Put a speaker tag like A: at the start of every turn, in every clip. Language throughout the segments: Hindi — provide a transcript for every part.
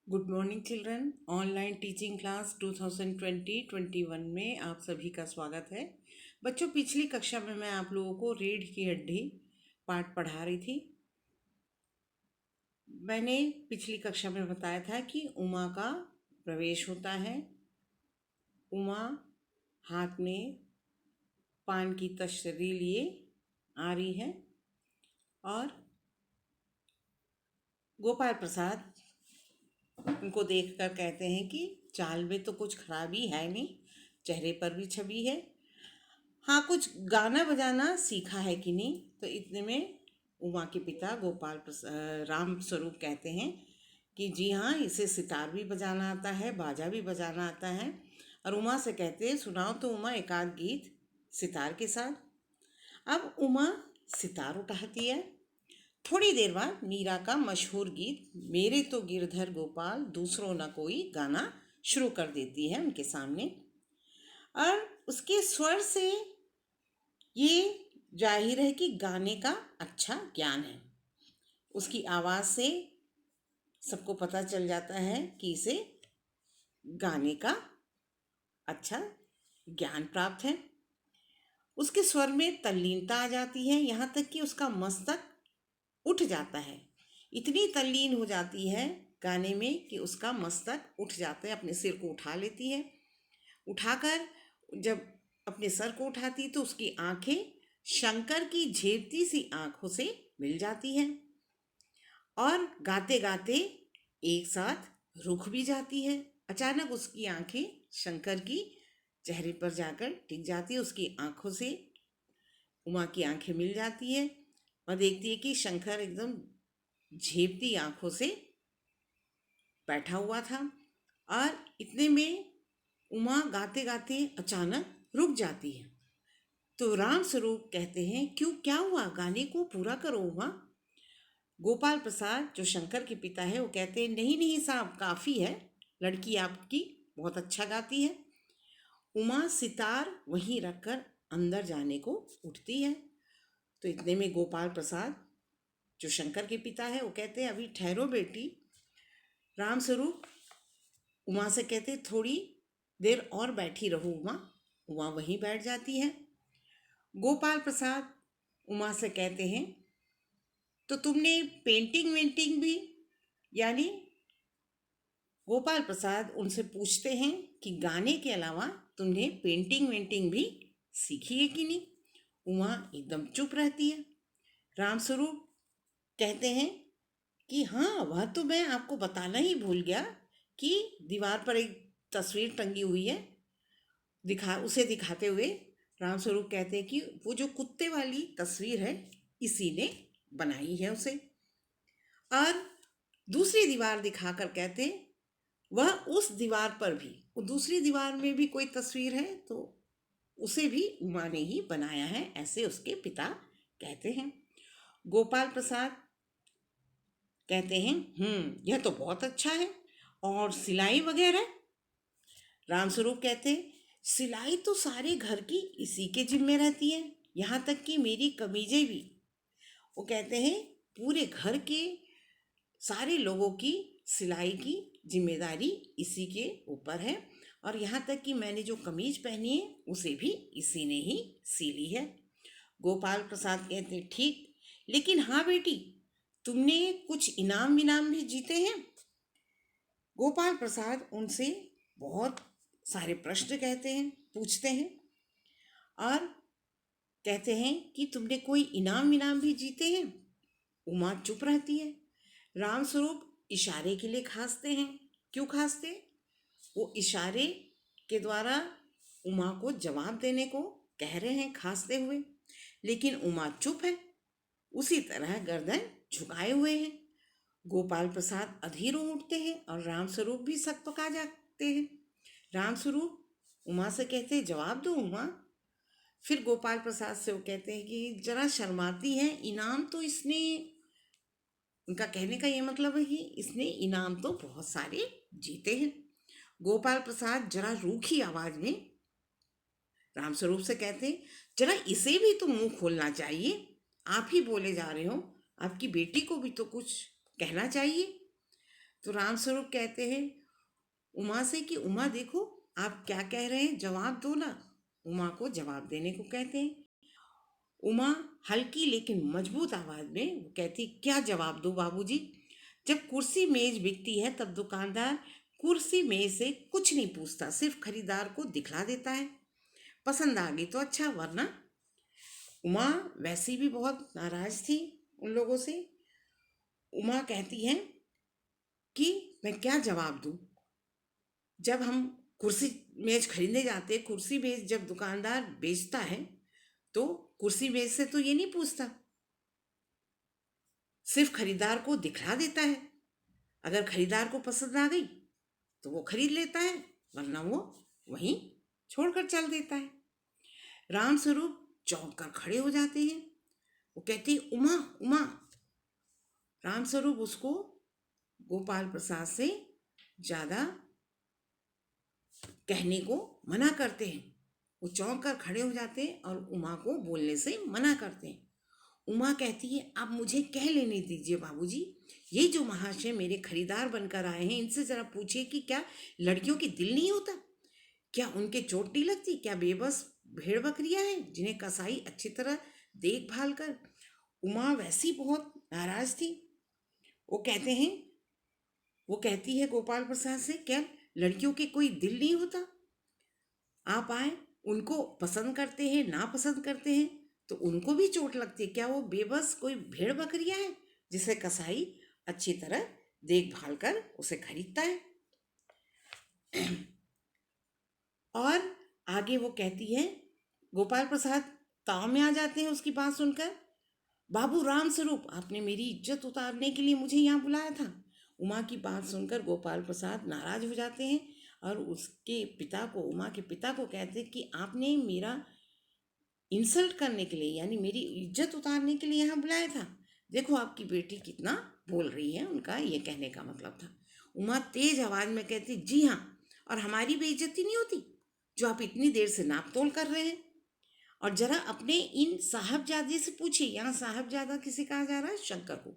A: Good morning children. Online teaching class 2020-21 में आप सभी का स्वागत है। बच्चों, पिछली कक्षा में मैं आप लोगों को रीढ़ की हड्डी पाठ पढ़ा रही थी। मैंने पिछली कक्षा में बताया था कि उमा का प्रवेश होता है। उमा हाथ में पान की तश्तरी लिए आ रही है और गोपाल प्रसाद उनको देखकर कहते हैं कि चाल में तो कुछ खराबी है नहीं, चेहरे पर भी छवि है। हाँ, कुछ गाना बजाना सीखा है कि नहीं। तो इतने में उमा के पिता राम स्वरूप कहते हैं कि जी हाँ, इसे सितार भी बजाना आता है, बाजा भी बजाना आता है। और उमा से कहते हैं, सुनाओ तो उमा एक आध गीत सितार के साथ। अब उमा सितार उठाती है। थोड़ी देर बाद मीरा का मशहूर गीत मेरे तो गिरधर गोपाल दूसरों न कोई गाना शुरू कर देती है उनके सामने। और उसके स्वर से ये जाहिर है कि गाने का अच्छा ज्ञान है। उसकी आवाज़ से सबको पता चल जाता है कि इसे गाने का अच्छा ज्ञान प्राप्त है। उसके स्वर में तल्लीनता आ जाती है, यहाँ तक कि उसका मस्तक उठ जाता है। इतनी तल्लीन हो जाती है गाने में कि उसका मस्तक उठ जाता है, अपने सिर को उठा लेती है। उठाकर जब अपने सर को उठाती तो उसकी आंखें शंकर की झेपती सी आंखों से मिल जाती हैं और गाते गाते एक साथ रुक भी जाती है। अचानक उसकी आंखें शंकर की चेहरे पर जाकर टिक जाती है। उसकी आंखों से उमा की आंखें मिल जाती है और देखती है कि शंकर एकदम झेपती आंखों से बैठा हुआ था। और इतने में उमा गाते गाते अचानक रुक जाती है। तो राम स्वरूप कहते हैं, क्यों, क्या हुआ, गाने को पूरा करो उमा। गोपाल प्रसाद जो शंकर के पिता है वो कहते हैं, नहीं नहीं साहब, काफ़ी है, लड़की आपकी बहुत अच्छा गाती है। उमा सितार वहीं रखकर अंदर जाने को उठती है। तो इतने में गोपाल प्रसाद जो शंकर के पिता है वो कहते हैं, अभी ठहरो बेटी। राम स्वरूप उमा से कहते, थोड़ी देर और बैठी रहो उमा। उमा वहीं बैठ जाती है। गोपाल प्रसाद उमा से कहते हैं, तो तुमने पेंटिंग वेंटिंग भी, यानी गोपाल प्रसाद उनसे पूछते हैं कि गाने के अलावा तुमने पेंटिंग वेंटिंग भी सीखी है कि नहीं। उमा एकदम चुप रहती है। रामस्वरूप कहते हैं कि हाँ, वह तो मैं आपको बताना ही भूल गया कि दीवार पर एक तस्वीर टंगी हुई है। उसे दिखाते हुए रामस्वरूप कहते हैं कि वो जो कुत्ते वाली तस्वीर है, इसी ने बनाई है उसे। और दूसरी दीवार दिखाकर कहते, वह उस दीवार पर भी, वो दूसरी दीवार में भी कोई तस्वीर है तो उसे भी उमा ने ही बनाया है, ऐसे उसके पिता कहते हैं। गोपाल प्रसाद कहते हैं, यह तो बहुत अच्छा है, और सिलाई वगैरह। रामस्वरूप कहते, सिलाई तो सारे घर की इसी के जिम्मे रहती है, यहाँ तक कि मेरी कमीजें भी। वो कहते हैं, पूरे घर के सारे लोगों की सिलाई की जिम्मेदारी इसी के ऊपर है, और यहाँ तक कि मैंने जो कमीज पहनी है उसे भी इसी ने ही सिली है। गोपाल प्रसाद कहते, ठीक, लेकिन हाँ बेटी, तुमने कुछ इनाम विनाम भी जीते हैं। गोपाल प्रसाद उनसे बहुत सारे प्रश्न पूछते हैं और कहते हैं कि तुमने कोई इनाम विनाम भी जीते हैं। उमा चुप रहती है। रामस्वरूप इशारे के लिए खांसते हैं। क्यों खांसते? वो इशारे के द्वारा उमा को जवाब देने को कह रहे हैं खांसते हुए, लेकिन उमा चुप है, उसी तरह गर्दन झुकाए हुए हैं। गोपाल प्रसाद अधीर हो उठते हैं और रामस्वरूप भी सकपका जाते हैं। रामस्वरूप उमा से कहते हैं, जवाब दो उमा। फिर गोपाल प्रसाद से वो कहते हैं कि जरा शर्माती है, इनाम तो इसने, उनका कहने का ये मतलब है कि इसने इनाम तो बहुत सारे जीते हैं। गोपाल प्रसाद जरा रूखी आवाज में रामस्वरूप से कहते हैं, जरा इसे भी तो मुंह खोलना चाहिए, आप ही बोले जा रहे हो, आपकी बेटी को भी तो कुछ कहना चाहिए। तो रामस्वरूप कहते हैं उमा से कि उमा देखो, आप क्या कह रहे हैं, जवाब दो ना। उमा को जवाब देने को कहते हैं। उमा हल्की लेकिन मजबूत आवाज में वो कहती, क्या जवाब दो बाबूजी। जब कुर्सी मेज बिकती है तब दुकानदार कुर्सी मेज से कुछ नहीं पूछता, सिर्फ खरीदार को दिखला देता है। पसंद आ गई तो अच्छा, वरना। उमा वैसे भी बहुत नाराज थी उन लोगों से। उमा कहती है कि मैं क्या जवाब दूं। जब हम कुर्सी मेज खरीदने जाते, कुर्सी मेज जब दुकानदार बेचता है तो कुर्सी मेज से तो ये नहीं पूछता, सिर्फ खरीदार को दिखला देता है। अगर खरीदार को पसंद आ गई तो वो खरीद लेता है, वरना वो वहीं छोड़कर चल देता है। राम स्वरूप चौंक कर खड़े हो जाते हैं। वो कहते हैं उमा उमा। राम स्वरूप उसको गोपाल प्रसाद से ज्यादा कहने को मना करते हैं। वो चौंक कर खड़े हो जाते हैं और उमा को बोलने से मना करते हैं। उमा कहती है आप मुझे कह लेने दीजिए बाबूजी, ये जो महाशय मेरे खरीदार बनकर आए हैं इनसे जरा पूछिए कि क्या लड़कियों की दिल नहीं होता, क्या उनके चोट नहीं लगती, क्या बेबस भेड़ बकरियां हैं जिन्हें कसाई अच्छी तरह देखभाल कर। उमा वैसी बहुत नाराज थी। वो कहते हैं वो कहती है गोपाल प्रसाद से, क्या लड़कियों के कोई दिल नहीं होता, आप आए उनको पसंद करते हैं ना पसंद करते हैं तो उनको भी चोट लगती है, क्या वो बेबस कोई भेड़ बकरियां हैं जिसे कसाई अच्छी तरह देखभाल कर उसे खरीदता है। और आगे वो कहती है, गोपाल प्रसाद ताव में आ जाते हैं उसकी बात सुनकर। बाबू राम स्वरूप, आपने मेरी इज्जत उतारने के लिए मुझे यहाँ बुलाया था। उमा की बात सुनकर गोपाल प्रसाद नाराज हो जाते हैं और उसके पिता को, उमा के पिता को कहते हैं कि आपने मेरा इंसल्ट करने के लिए, यानी मेरी इज्जत उतारने के लिए यहाँ बुलाया था। देखो आपकी बेटी कितना बोल रही है, उनका ये कहने का मतलब था। उमा तेज आवाज में कहती, जी हाँ, और हमारी बेइज्जती नहीं होती जो आप इतनी देर से नाप तोल कर रहे हैं। और जरा अपने इन साहबजादे से पूछिए, यहाँ साहबजादा किसे कहा जा रहा है, शंकर को।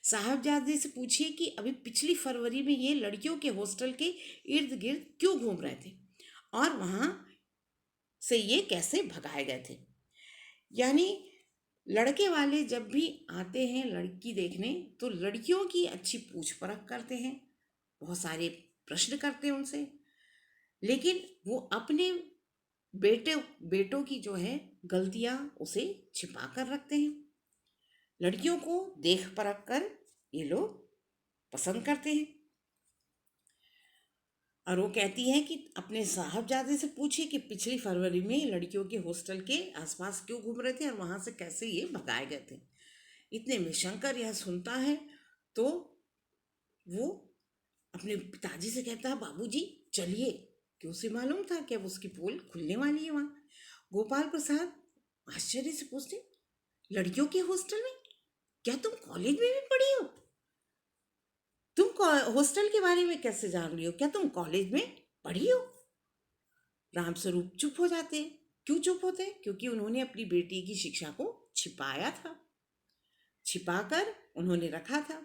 A: साहबजादे से पूछिए कि अभी पिछली फरवरी में ये लड़कियों के हॉस्टल के इर्द गिर्द क्यों घूम रहे थे और वहां से ये कैसे भगाए गए थे। यानी लड़के वाले जब भी आते हैं लड़की देखने तो लड़कियों की अच्छी पूछ परख करते हैं, बहुत सारे प्रश्न करते हैं उनसे, लेकिन वो अपने बेटों की जो है गलतियां उसे छिपा कर रखते हैं। लड़कियों को देख परख कर ये लोग पसंद करते हैं। और वो कहती है कि अपने साहबजादे से पूछिए कि पिछली फरवरी में लड़कियों के हॉस्टल के आसपास क्यों घूम रहे थे और वहां से कैसे ये भगाए गए थे। इतने में शंकर यह सुनता है तो वो अपने पिताजी से कहता है, बाबूजी चलिए, क्यों से मालूम था कि अब उसकी पोल खुलने वाली है वहां। गोपाल प्रसाद आश्चर्य से पूछते, लड़कियों के हॉस्टल में, क्या तुम कॉलेज में भी पढ़ी हो, तुम हॉस्टल के बारे में कैसे जान रही हो, क्या तुम कॉलेज में पढ़ी हो। रामस्वरूप चुप हो जाते हैं। क्यों चुप होते हैं, क्योंकि उन्होंने अपनी बेटी की शिक्षा को छिपाया था, छिपाकर उन्होंने रखा था।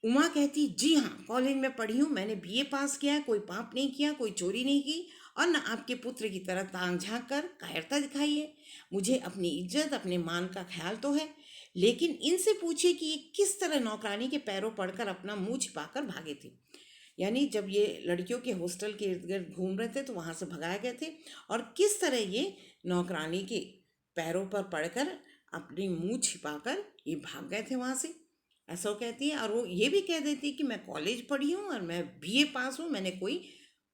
A: उमा कहती, जी हाँ, कॉलेज में पढ़ी हूँ, मैंने बीए पास किया है, कोई पाप नहीं किया, कोई चोरी नहीं की और न आपके पुत्र की तरह तांग झांक कर कायरता दिखाई है। मुझे अपनी इज्जत अपने मान का ख्याल तो है, लेकिन इनसे पूछिए कि ये किस तरह नौकरानी के पैरों पड़कर अपना मुंह छिपाकर भागे थे। यानी जब ये लड़कियों के हॉस्टल के इर्द गिर्द घूम रहे थे तो वहां से भगाए गए थे, और किस तरह ये नौकरानी के पैरों पर पड़कर अपनी मुंह छिपाकर ये भाग गए थे वहां से, ऐसा वो कहती है। और वो ये भी कह देती है कि मैं कॉलेज पढ़ी हूँ और मैं बीए पास हूँ, मैंने कोई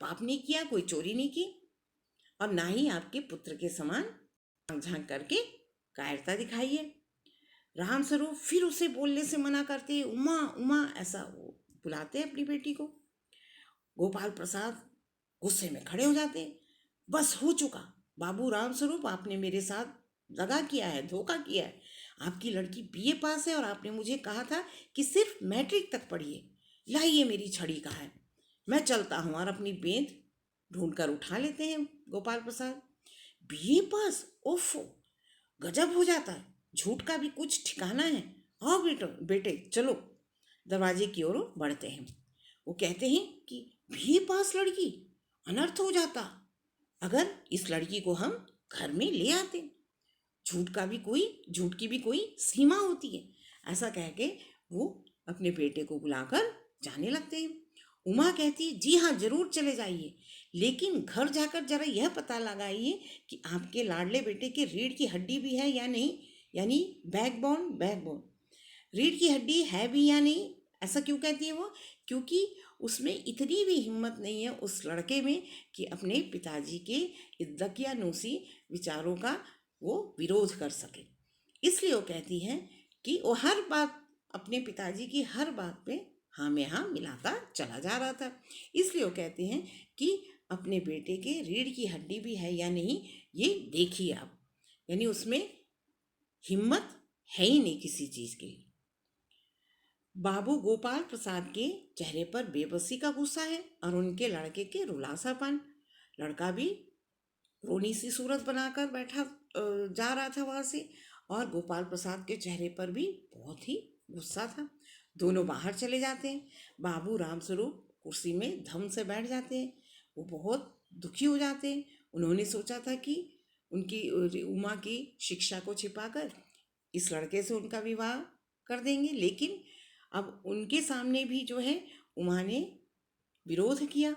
A: पाप नहीं किया, कोई चोरी नहीं की और ना ही आपके पुत्र के समान झांक करके कायरता दिखाई है। राम स्वरूप फिर उसे बोलने से मना करते हैं, उमा उमा ऐसा वो बुलाते हैं अपनी बेटी को। गोपाल प्रसाद गुस्से में खड़े हो जाते हैं, बस हो चुका बाबू राम स्वरूप, आपने मेरे साथ दगा किया है, धोखा किया है। आपकी लड़की बीए पास है और आपने मुझे कहा था कि सिर्फ मैट्रिक तक पढ़िए। लाइए मेरी छड़ी कहाँ है, मैं चलता हूँ। और अपनी बेंत ढूंढ कर उठा लेते हैं गोपाल प्रसाद। बीए पास, ओफो, गजब हो जाता है, झूठ का भी कुछ ठिकाना है। आओ बेटो बेटे चलो, दरवाजे की ओर बढ़ते हैं। वो कहते हैं कि भी पास लड़की, अनर्थ हो जाता अगर इस लड़की को हम घर में ले आते। झूठ की भी कोई सीमा होती है। ऐसा कह के वो अपने बेटे को बुलाकर जाने लगते हैं। उमा कहती है, जी हाँ, जरूर चले जाइए, लेकिन घर जाकर जरा यह पता लगाइए कि आपके लाडले बेटे की रीढ़ की हड्डी भी है या नहीं, यानी बैकबोन रीढ़ की हड्डी है भी या नहीं। ऐसा क्यों कहती है वो? क्योंकि उसमें इतनी भी हिम्मत नहीं है उस लड़के में कि अपने पिताजी के इद्दकियानूसी विचारों का वो विरोध कर सके। इसलिए वो कहती है कि वो हर बात, अपने पिताजी की हर बात पे हाँ में हाँ मिलाता चला जा रहा था। इसलिए वो कहते हैं कि अपने बेटे के रीढ़ की हड्डी भी है या नहीं ये देखिए आप, यानी उसमें हिम्मत है ही नहीं किसी चीज़ के लिए। बाबू गोपाल प्रसाद के चेहरे पर बेबसी का गुस्सा है और उनके लड़के के रुलासापन। लड़का भी रोनी सी सूरत बनाकर बैठा जा रहा था वहां से, और गोपाल प्रसाद के चेहरे पर भी बहुत ही गुस्सा था। दोनों बाहर चले जाते हैं। बाबू रामस्वरूप कुर्सी में धम से बैठ जाते हैं। वो बहुत दुखी हो जाते हैं। उन्होंने सोचा था कि उनकी उमा की शिक्षा को छिपाकर इस लड़के से उनका विवाह कर देंगे, लेकिन अब उनके सामने भी जो है उमा ने विरोध किया,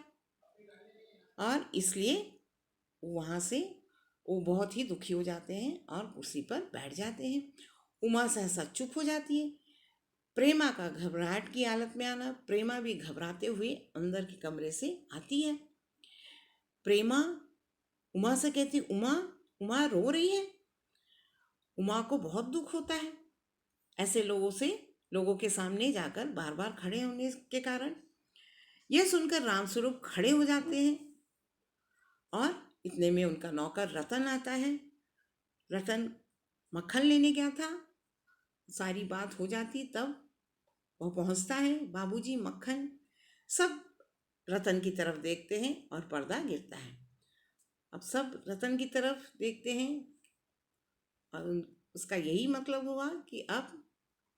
A: और इसलिए वहाँ से वो बहुत ही दुखी हो जाते हैं और कुर्सी पर बैठ जाते हैं। उमा सहसा चुप हो जाती है। प्रेमा का घबराहट की हालत में आना, प्रेमा भी घबराते हुए अंदर के कमरे से आती है। प्रेमा उमा से कहती, उमा उमा रो रही है। उमा को बहुत दुख होता है ऐसे लोगों के सामने जाकर बार बार खड़े होने के कारण। यह सुनकर रामस्वरूप खड़े हो जाते हैं और इतने में उनका नौकर रतन आता है। रतन मक्खन लेने गया था। सारी बात हो जाती तब वह पहुंचता है। बाबूजी मक्खन। सब रतन की तरफ देखते हैं और पर्दा गिरता है। अब सब रतन की तरफ देखते हैं और उसका यही मतलब हुआ कि अब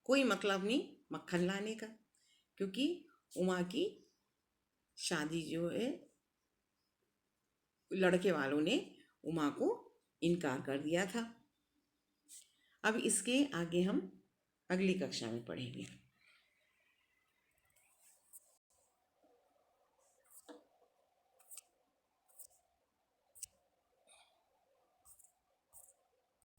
A: कोई मतलब नहीं मक्खन लाने का, क्योंकि उमा की शादी जो है लड़के वालों ने उमा को इनकार कर दिया था। अब इसके आगे हम अगली कक्षा में पढ़ेंगे।